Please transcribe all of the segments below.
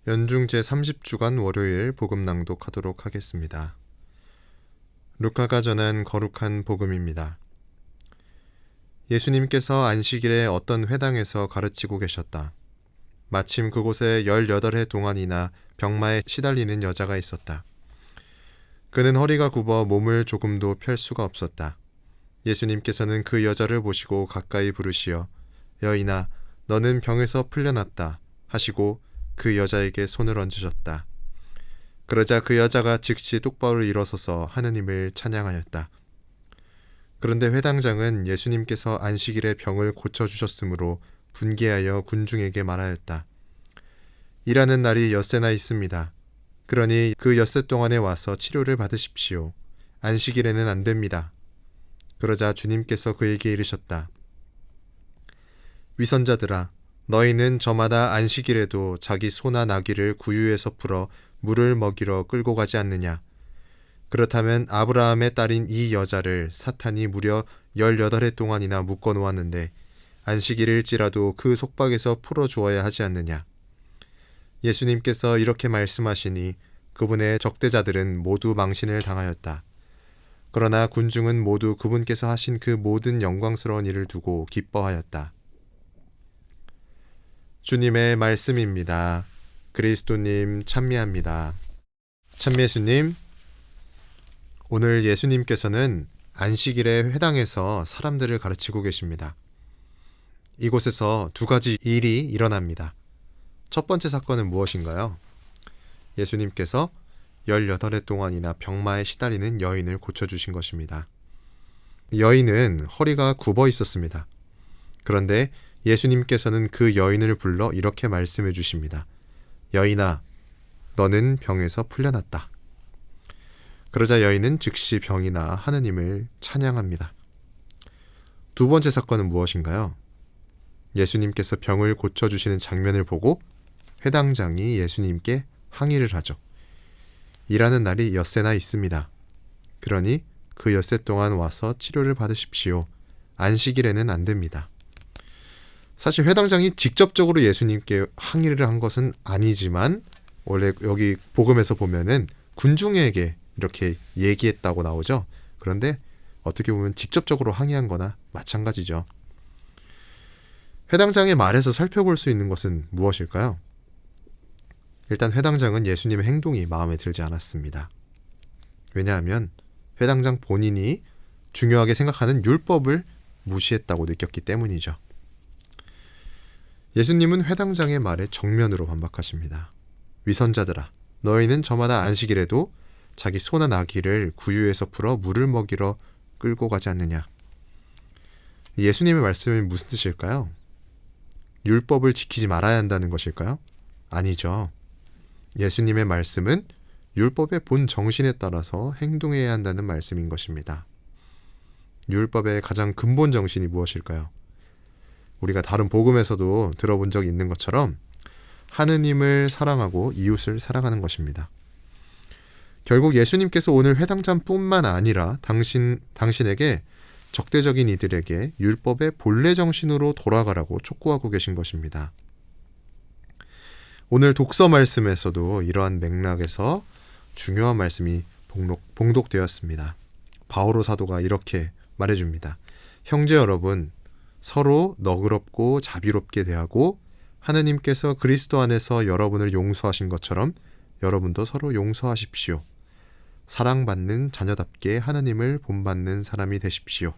연중 제30주간 월요일 복음 낭독하도록 하겠습니다. 루카가 전한 거룩한 복음입니다. 예수님께서 안식일에 어떤 회당에서 가르치고 계셨다. 마침 그곳에 18해 동안이나 병마에 시달리는 여자가 있었다. 그는 허리가 굽어 몸을 조금도 펼 수가 없었다. 예수님께서는 그 여자를 보시고 가까이 부르시어 여인아, 너는 병에서 풀려났다 하시고 그 여자에게 손을 얹으셨다. 그러자 그 여자가 즉시 똑바로 일어서서 하느님을 찬양하였다. 그런데 회당장은 예수님께서 안식일에 병을 고쳐주셨으므로 분개하여 군중에게 말하였다. 일하는 날이 엿새나 있습니다. 그러니 그 엿새 동안에 와서 치료를 받으십시오. 안식일에는 안 됩니다. 그러자 주님께서 그에게 이르셨다. 위선자들아, 너희는 저마다 안식일에도 자기 소나 나귀를 구유에서 풀어 물을 먹이러 끌고 가지 않느냐? 그렇다면 아브라함의 딸인 이 여자를 사탄이 무려 18해 동안이나 묶어 놓았는데 안식일일지라도 그 속박에서 풀어주어야 하지 않느냐? 예수님께서 이렇게 말씀하시니 그분의 적대자들은 모두 망신을 당하였다. 그러나 군중은 모두 그분께서 하신 그 모든 영광스러운 일을 두고 기뻐하였다. 주님의 말씀입니다. 그리스도님 찬미합니다. 참예수님, 오늘 예수님께서는 안식일에 회당에서 사람들을 가르치고 계십니다. 이곳에서 두 가지 일이 일어납니다. 첫 번째 사건은 무엇인가요? 예수님께서 18해 동안이나 병마에 시달리는 여인을 고쳐주신 것입니다. 여인은 허리가 굽어 있었습니다. 그런데 예수님께서는 그 여인을 불러 이렇게 말씀해 주십니다. 여인아, 너는 병에서 풀려났다. 그러자 여인은 즉시 병이 나아 하느님을 찬양합니다. 두 번째 사건은 무엇인가요? 예수님께서 병을 고쳐주시는 장면을 보고 회당장이 예수님께 항의를 하죠. 일하는 날이 엿새나 있습니다. 그러니 그 엿새 동안 와서 치료를 받으십시오. 안식일에는 안 됩니다. 사실 회당장이 직접적으로 예수님께 항의를 한 것은 아니지만 원래 여기 복음에서 보면은 군중에게 이렇게 얘기했다고 나오죠. 그런데 어떻게 보면 직접적으로 항의한 거나 마찬가지죠. 회당장의 말에서 살펴볼 수 있는 것은 무엇일까요? 일단 회당장은 예수님의 행동이 마음에 들지 않았습니다. 왜냐하면 회당장 본인이 중요하게 생각하는 율법을 무시했다고 느꼈기 때문이죠. 예수님은 회당장의 말에 정면으로 반박하십니다. 위선자들아, 너희는 저마다 안식일에도 자기 소나 나귀를 구유에서 풀어 물을 먹이러 끌고 가지 않느냐? 예수님의 말씀이 무슨 뜻일까요? 율법을 지키지 말아야 한다는 것일까요? 아니죠. 예수님의 말씀은 율법의 본 정신에 따라서 행동해야 한다는 말씀인 것입니다. 율법의 가장 근본 정신이 무엇일까요? 우리가 다른 복음에서도 들어본 적이 있는 것처럼 하느님을 사랑하고 이웃을 사랑하는 것입니다. 결국 예수님께서 오늘 회당장뿐만 아니라 당신에게 적대적인 이들에게 율법의 본래 정신으로 돌아가라고 촉구하고 계신 것입니다. 오늘 독서 말씀에서도 이러한 맥락에서 중요한 말씀이 봉독되었습니다. 바오로 사도가 이렇게 말해줍니다. 형제 여러분, 서로 너그럽고 자비롭게 대하고 하느님께서 그리스도 안에서 여러분을 용서하신 것처럼 여러분도 서로 용서하십시오. 사랑받는 자녀답게 하느님을 본받는 사람이 되십시오.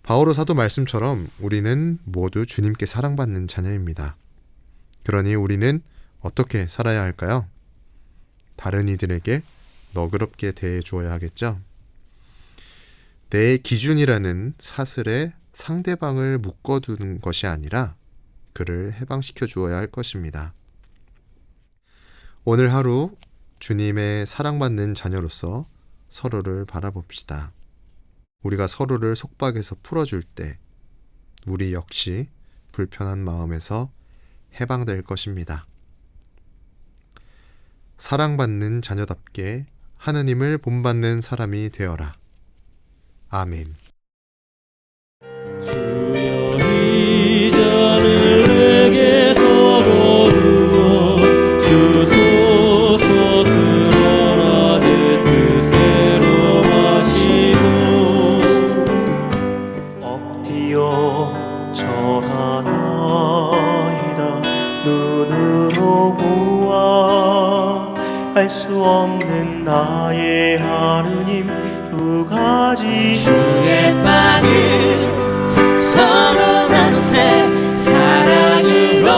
바오로 사도 말씀처럼 우리는 모두 주님께 사랑받는 자녀입니다. 그러니 우리는 어떻게 살아야 할까요? 다른 이들에게 너그럽게 대해 주어야 하겠죠? 내 기준이라는 사슬에 상대방을 묶어두는 것이 아니라 그를 해방시켜 주어야 할 것입니다. 오늘 하루 주님의 사랑받는 자녀로서 서로를 바라봅시다. 우리가 서로를 속박에서 풀어줄 때 우리 역시 불편한 마음에서 해방될 것입니다. 사랑받는 자녀답게 하느님을 본받는 사람이 되어라. 아멘. 주여 이 잔을 내게서 거두시고 눈으로 보아 알 수 없는 나의 하느님 두 가지 주의 빵을 서로 나누세 사랑으로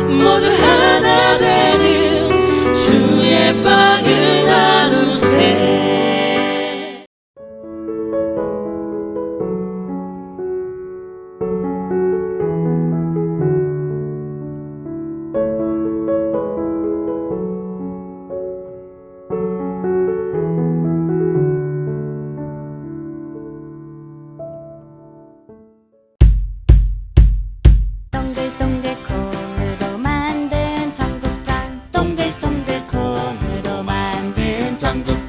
모두 하나 되는 주의 빵을 나누세. 동글동글 콩으로 만든 전국장 동글동글 콩으로 만든 전국